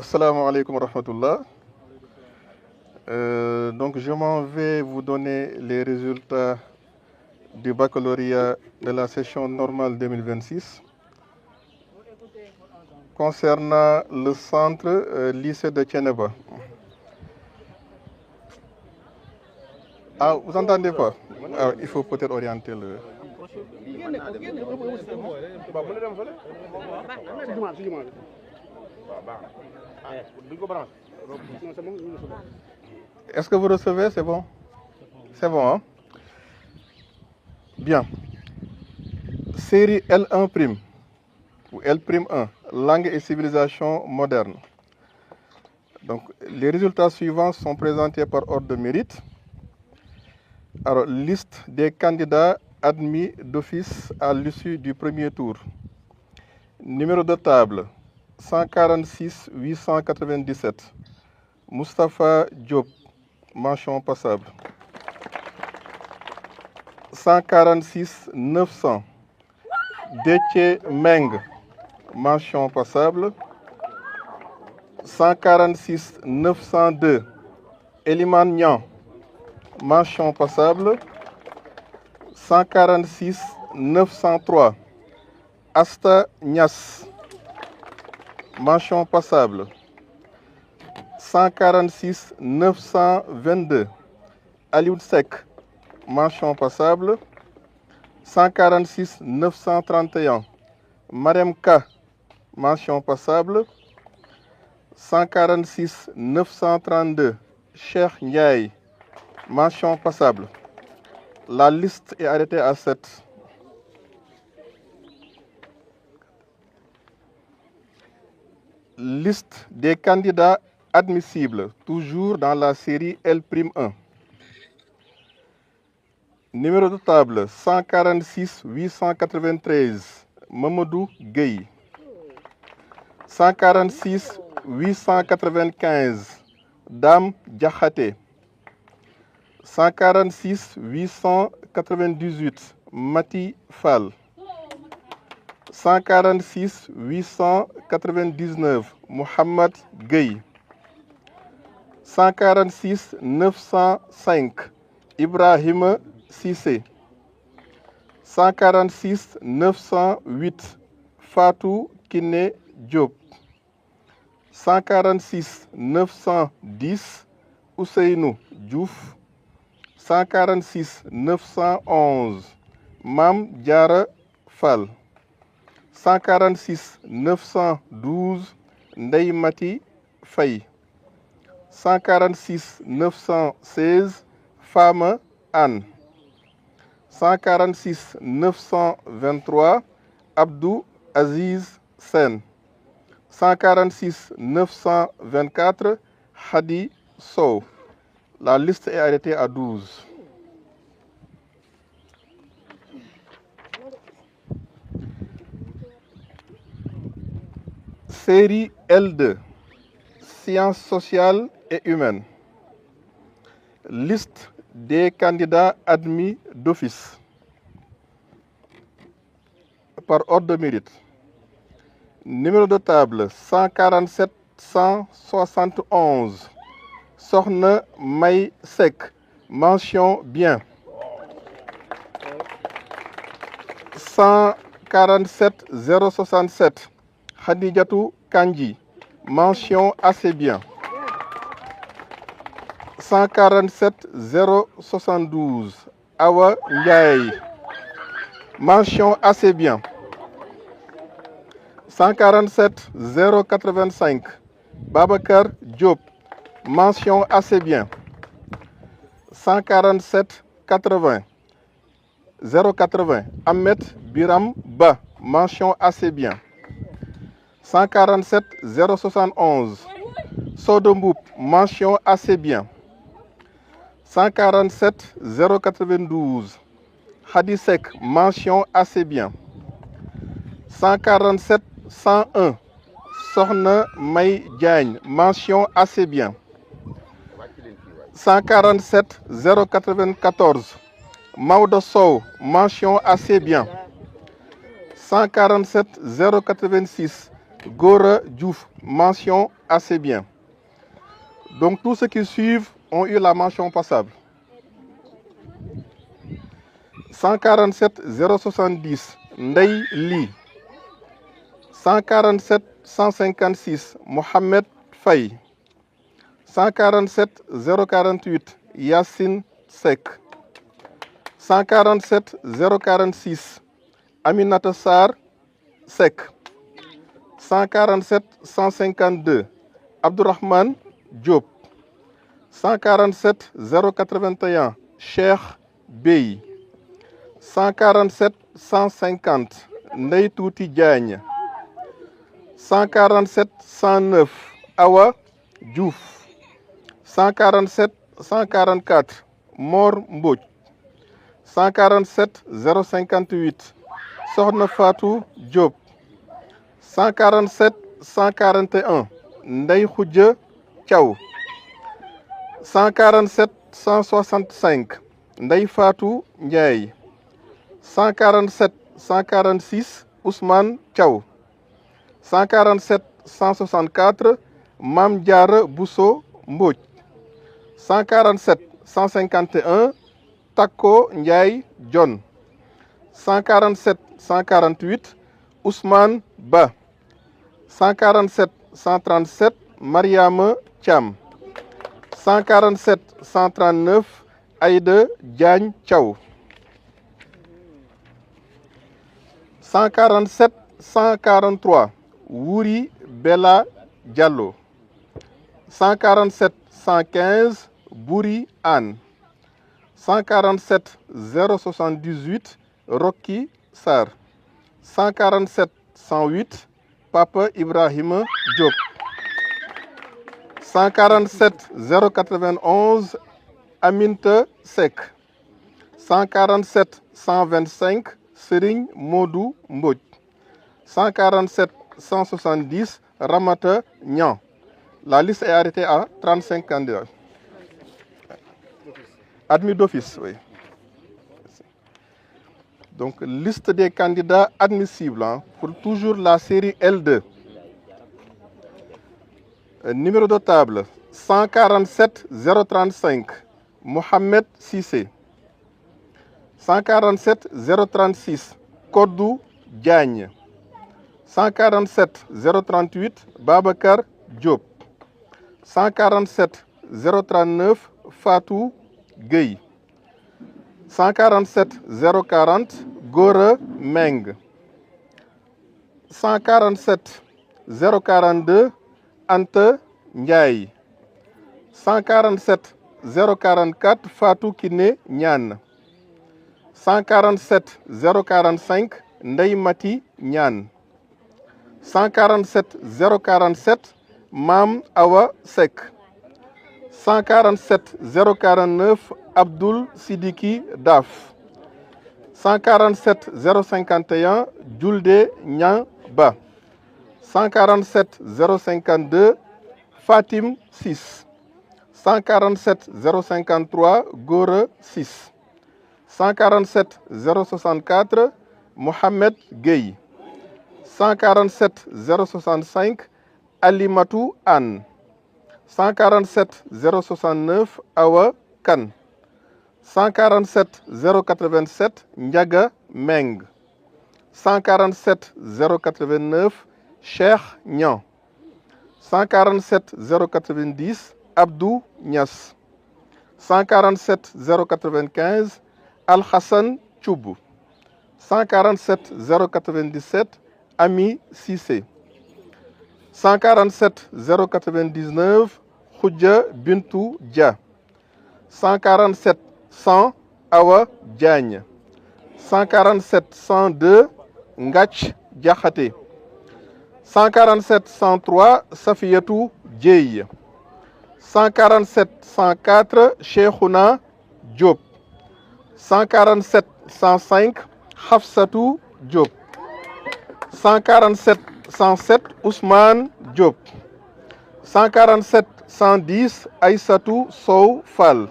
Assalamu alaikum wa rahmatullah. Donc je m'en vais vous donner les résultats du baccalauréat de la session normale 2026 concernant le centre lycée de Thiénaba. Ah, vous entendez pas? Ah, il faut peut-être orienter le... Est-ce que vous recevez? C'est bon? C'est bon, hein? Bien. Série L1', ou L'1, langue et civilisation moderne. Donc, les résultats suivants sont présentés par ordre de mérite. Alors, liste des candidats admis d'office à l'issue du premier tour. Numéro de table 146 897. Moustapha Diop, mention passable. 146 900. Déthié Meng, mention passable. 146 902. Eliman Nian, mention passable. 146 903. Asta Nias, mention passable. 146 922. Alioud Sek, mention passable. 146 931. Marem Ka, mention passable. 146 932. Cheikh Ndiaye, mention passable. La liste est arrêtée à 7. Liste des candidats admissibles, toujours dans la série L'1. Numéro de table 146 893, Mamadou Gueye. 146 895, Dame Diakhaté. 146 898, Mati Fall. 146 899, Mohamed Gueye. 146 905, Ibrahim Sissé. 146 908, Fatou Kiné Diop. 146 910, Ousseynou Diouf. 146 911, Mam Diara Fall. 146 912, Ndeye Mati Faye. 146 916, Fama Anne. 146 923, Abdou Aziz Sen. 146 924, Hadi Sow. La liste est arrêtée à 12. Série L2, sciences sociales et humaines. Liste des candidats admis d'office par ordre de mérite. Numéro de table 147 171. Sokhna May Sek, mention bien. 147 067. Khadijatou Kandji, mention assez bien. 147 072. Awa Ndiaye, mention assez bien. 147 085. Babakar Diop, mention assez bien. 147 80. 080. Ahmed Biram Ba, mention assez bien. 147 071. Sodomboup, mention assez bien. 147 092. Hadisek, mention assez bien. 147 101. Sokhna May Diagne, mention assez bien. 147 094. Maouda Sow, mention assez bien. 147 086. Gora Diouf, mention assez bien. Donc tous ceux qui suivent ont eu la mention passable. 147 070 Ndey Li. 147 156 Mohamed Faye. 147 048 Yassine Seck. 147 046 Aminata Sarr Seck. 147 152 Abdourahmane Diop. 147 081 Cheikh Bey. 147 150 Ndeye Touti Diagne. 147 109 Awa Diouf. 147 144 Mor Mbodj. 147 058 Sokhna Fatou Diop. 147 141 Ndeye Khoudia Thiaw. 147 165 Ndeye Fatou Ndiaye. 147 146 Ousmane Thiaw. 147 164 Mame Diarra Bousso Mbodj. 147 151 Takko Ndiaye John. 147 148 Ousmane Ba. 147 137 Mariama Thiam. 147 139 Aïda Diagne Thiaw. 147 143 Wuri Bella Diallo. 147 115 Bouri Anne. 147 078 Rocky Sarr. 147 108 Papa Ibrahima Diop. 147 091 Aminta Seck. 147 125 Serigne Modou Mbodj. 147 170 Ramata Niang. La liste est arrêtée à 35 candidats. Admis d'office, oui. Donc, liste des candidats admissibles pour toujours la série L2. Numéro de table 147 035 Mohamed Sissé. 147 036 Kodou Diagne. 147 038 Babacar Diop. 147 039 Fatou Gueye. 147 040 Gora Meng. 147 042 Ante Ndiaye. 147 044 Fatou Kiné Niane. 147 045 Ndeye Mati Niane. 147 047 Mam Awa Seck. 147 049 Abdoul Sidiki Daf. 147 051 Julde Niang Ba. 147 052 Fatim 6. 147 053 Gora 6. 147 064 Mohamed Gueye. 147 065 Alimatou Anne. 147 069 Awa Kane. 147 087 Ndiaga Meng. 147 089 Cheikh Niang. 147 090 Abdou Niass. 147 095 Al Hassan Choubou. 147 097 Ami Cissé. 147 099 Khoudia Bintou Dia. 147 100 Awa Diagne. 147 102 Ngach Diakhaté. 147 103 Safiatou Dieye. 147 104 Cheikhouna Diop. 147 105 Hafsatou Diop. 147 107 Ousmane Diop. 147 110 Aïssatou Sow Fall.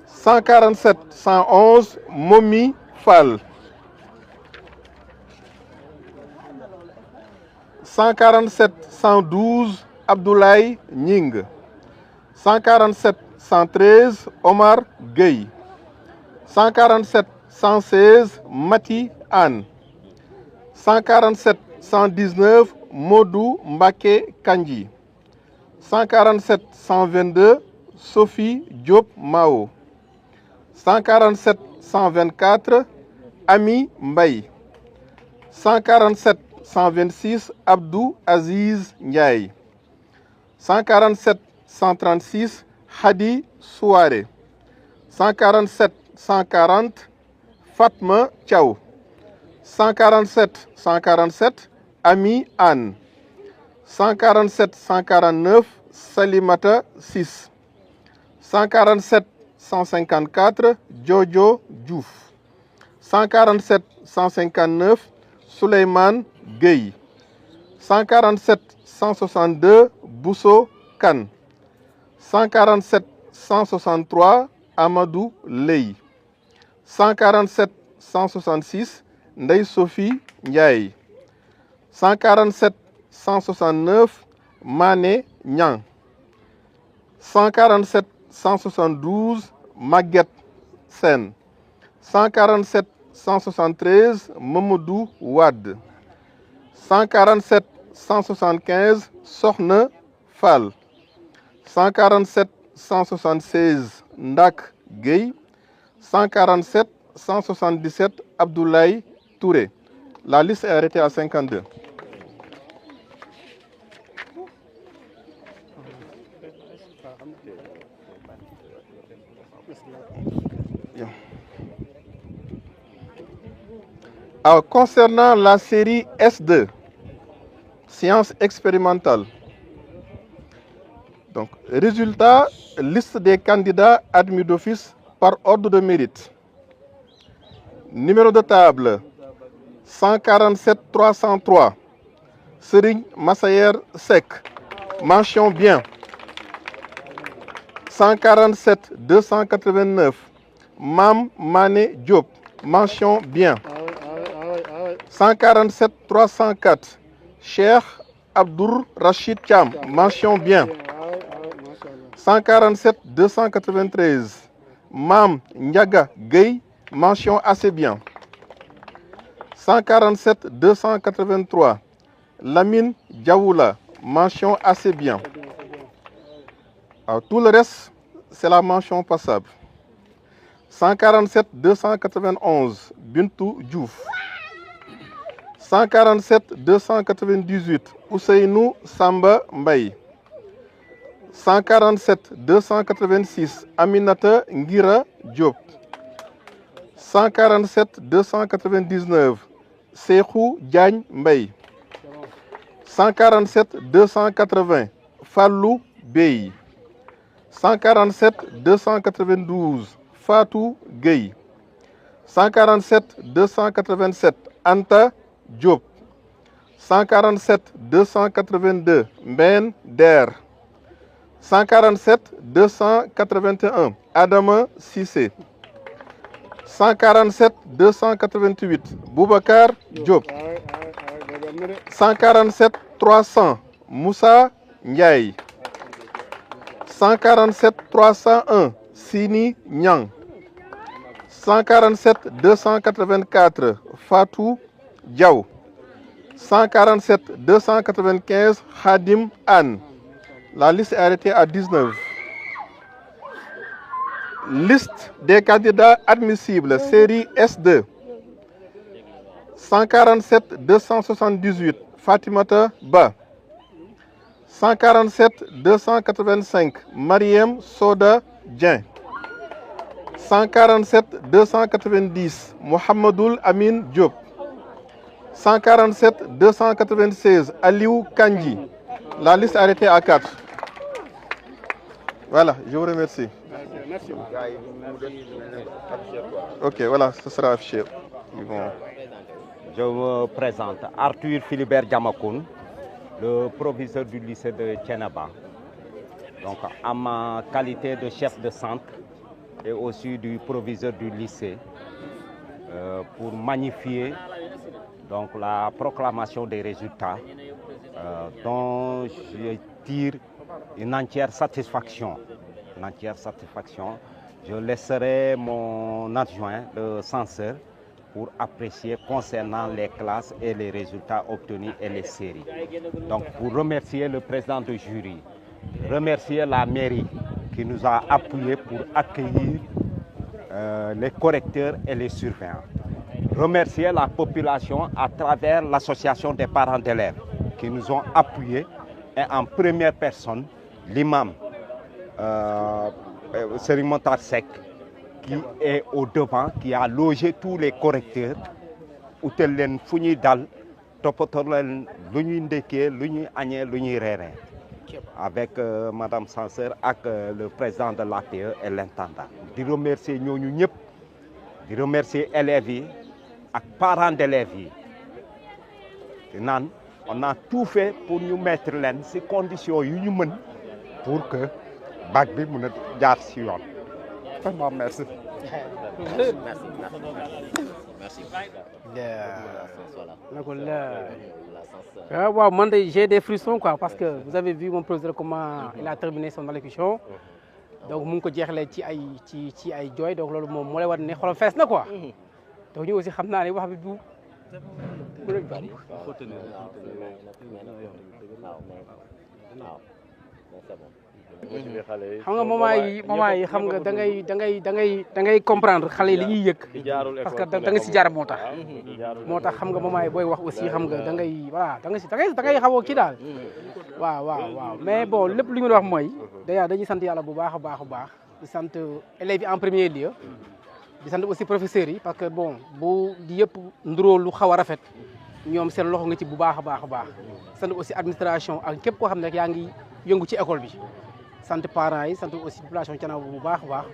147 111 Momi Fall. 147 112 Abdoulaye Ning. 147 113 Omar Gueye. 147 116 Mati Anne. 147 119 Modou Mbaké Kandji. 147 122 Sophie Diop Mao. 147 124 Ami Mbaye. 147 126 Abdou Aziz Ndiaye. 147 136 Hadi Souare. 147 140 Fatma Thiaw. 147 147 Ami Anne. 147 149 Salimata 6. 147 154 Jojo Diouf. 147 159 Souleymane Gueye. 147 162 Bousso Kane. 147 163 Amadou Ley. 147 166 Ndeye Sophie Ndiaye. 147 169 Mané Niang. 147 172 Maguette Sen. 147 173 Mamadou Wade. 147 175 Sokhna Fall. 147 176 Ndak Gueye. 147 177 Abdoulaye Touré. La liste est arrêtée à 52. Alors, concernant la série S2, sciences expérimentales. Donc, résultat, liste des candidats admis d'office par ordre de mérite. Numéro de table 147 303 Serigne Massayer Seck, mention bien. 147 289 Mam Mané Diop, mention bien. 147 304 Cheikh Abdour Rachid Thiam, mention bien. 147 293 Mam Ndiaga Gueye, mention assez bien. 147 283 Lamine Diawoula, mention assez bien. Alors, tout le reste, c'est la mention passable. 147 291 Bintou Diouf. 147 298 Ousseynou Samba Mbaye. 147 286 Aminata Ngira Diop. 147 299 Sekhou Diagne Mbaye. 147 280 Fallou Bey. 147 292 Fatou Gueye. 147 287 Anta Diop. 147 282 Mben Der. 147 281 Adama Cissé. 147 288 Boubacar Diop. 147 300 Moussa Ndiaye. 147 301 Sini Niang. 147 284 Fatou Diaw. 147 295 Khadim Anne. La liste est arrêtée à 19. Liste des candidats admissibles, série S2. 147 278 Fatimata Ba. 147 285 Mariem Soda Dien. 147 290 Mohamedoul Amin Diop. 147 296 Aliou Kandji. La liste arrêtée à 4. Voilà, je vous remercie. Merci. Ok, voilà, ce sera affiché. Je me présente Arthur Philibert Diamakoun, le proviseur du lycée de Thiénaba. Donc, à ma qualité de chef de centre et aussi du proviseur du lycée, pour magnifier donc, la proclamation des résultats dont je tire une entière satisfaction. Je laisserai mon adjoint, le censeur, pour apprécier concernant les classes et les résultats obtenus et les séries. Donc, pour remercier le président de jury, remercier la mairie qui nous a appuyés pour accueillir les correcteurs et les surveillants. Remercier la population à travers l'association des parents d'élèves qui nous ont appuyés et en première personne, l'imam Serigne Mokhtar Seck qui est au devant, qui a logé tous les correcteurs, utal leen fu ñuy dal, toppatoo leen lu ñuy ndekkee, lu ñuy añee, lu ñuy reeree, avec madame censeur ak le président de l'APE et l'intendant. Di remercier ñooñu ñëpp, di remercier élèves yi ak parents d'élèves yi. Di naan on a tout fait pour ñu mettre leen ci conditions yu ñu mën pour que bac bi mën a jaar ci yoon. Vraiment merci. Merci. Wow, j'ai des frissons quoi, parce que vous avez vu mon professeur comment il a terminé son allocution. Donc mu ngi ko jeexalee ci ay jooy, donc loolu moom moo lay war ne xolam fees na quoi. Donc ñu aussi xam naa ne wax bi du xam nga moment yi xam nga da ngay comprendre xale yi li ñuy yëg parce que da nga si jaar moo tax xam nga moment yi booy wax aussi xam nga da ngay voilà da ngay xaw a kii daal waaw mais bon lépp lu ñu wax mooy dañuy sant yàlla bu baax a baax di sant élèves yi en premier lieu di sant aussi professeurs yi parce que bon bu di yëpp nduróo lu xaw a rafet ñoom seen loxo nga ci bu baax a baax sant aussi administration ak képp koo xam ne yaa ngi yëngu ci école bi sant parents yi sant aussi population Thiénaba bu baax a baax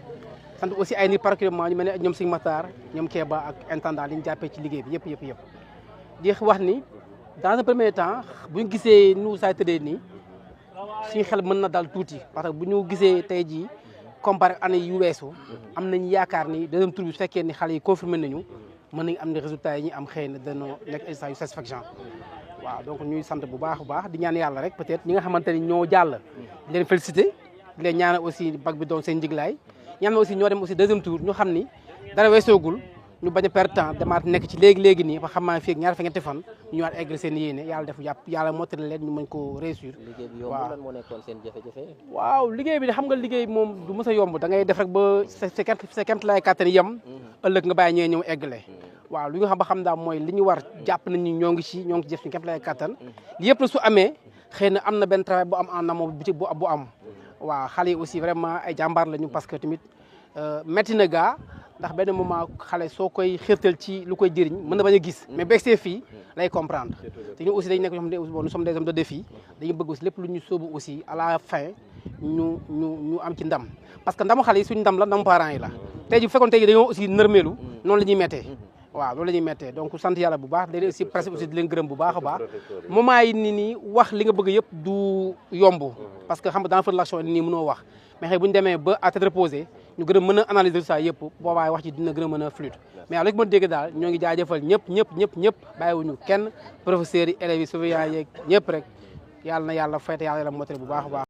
sant aussi ay nit particulièrement ñu mel ne ñoom Serigne Makhtar ñoom Kéba ak intendant li ñu jàppee ci liggéey bi yëpp di wax ni dans un premier temps bu ñu gisee nu saa tëddee nii suñu xel mën na dal tuuti parce que bu ñu gisee tey jii comparé ak année yu weesu am nañu yaakaar ni deuxième tour bi su fekkee ni xale yi confirmé nañu mën nañu am ne résultats yi ñu am xëy na dañoo nekk résultats yu satisfaction waaw donc ñuy sant bu baax a baax di ñaan yàlla rek peut-être ñi nga xamante ni ñoo jàll di leen félicité di leen ñaanal aussi bac bi doon seen njiglaay ñaan aussi ñoo dem aussi deuxième tour ñu xam ni dara weesoogul ñu bañ a perdre temps demaat nekk ci léegi nii ba xam naa fii ak ñaar fa ñetti fan ñu ñëwaat eggal seen yéene yàlla def yàlla mottali leen ñu mën ko réussir. waaw lan moo nekkoon seen jafe-jafe. waaw liggéey bi de xam nga liggéey moom du mës a yomb da ngay def rek ba sa kemt lay kàttan yem ëllëg nga bàyyi ñee ñëw eggale waaw li nga xam ba xam daal mooy li ñu war jàpp nañ ni ñoo ngi ci def suñu kemt lay kàttan li yëpp la su amee xëy na am na benn travail bu am en amont bu am waaw xale yi aussi vraiment ay jàmbaar lañu parce que tamit métti na gaa ndax benn moment xale soo koy xirtal ci lu koy jëriñ mën na bañ a gis mais beeg see fii lay comprendre te ñu aussi dañu nekk ñoo xam ne nous sommes des hommes de défi dañu bëgg aussi lépp lu ñu sóobu aussi à la fin ñu am ci ndam parce que ndamu xale yi suñu ndam la ndamu parents yi la tey ji bu fekkoon tey ji dañoo aussi nërmeelu noonu la ñuy méttee waaw loolu la ñuy méttee donc sant yàlla bu baax léegi aussi presque aussi di leen gërëm bu baax a baax moment yi nii wax li nga bëgg yëpp du yomb parce que xam nga dans la l'action nii mënoo wax mais xëy bu ñu demee ba à tête reposée ñu gën a mën a analyser ça yëpp boobaay wax ci dina gën a mën a fluide mais léegi mën dégg daal ñoo ngi jaajëfal ñëpp bàyyiwuñu kenn professeurs yi élèves yi surveillants yeeg ñëpp rek yàlla na yàlla fayte yàlla mottali bu baax a baax